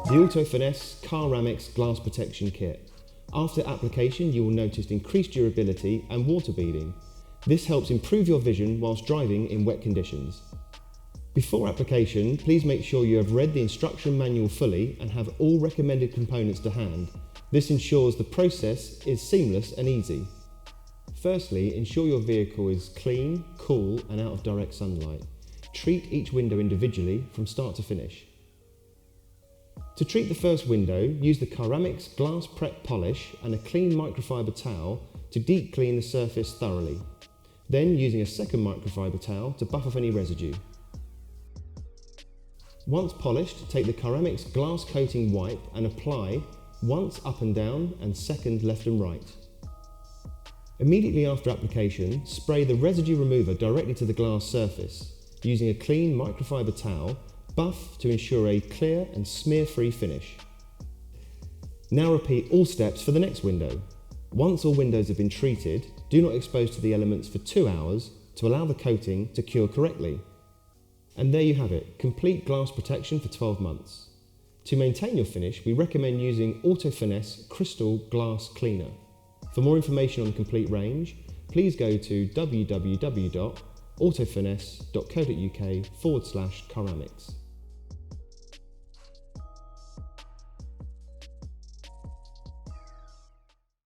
The Finesse Caramics Glass Protection Kit. After application, you will notice increased durability and water beading. This helps improve your vision whilst driving in wet conditions. Before application, please make sure you have read the instruction manual fully and have all recommended components to hand. This ensures the process is seamless and easy. Firstly, ensure your vehicle is clean, cool and out of direct sunlight. Treat each window individually from start to finish. To treat the first window, use the Caramics Glass Prep Polish and a clean microfiber towel to deep clean the surface thoroughly. Then using a second microfiber towel to buff off any residue. Once polished, take the Caramics glass coating wipe and apply once up and down and second left and right. Immediately after application, spray the residue remover directly to the glass surface. Using a clean microfiber towel, buff to ensure a clear and smear-free finish. Now repeat all steps for the next window. Once all windows have been treated, do not expose to the elements for 2 hours to allow the coating to cure correctly. And there you have it, complete glass protection for 12 months. To maintain your finish, we recommend using Finesse Crystal Glass Cleaner. For more information on the complete range, please go to www.autofinesse.co.uk/Caramics.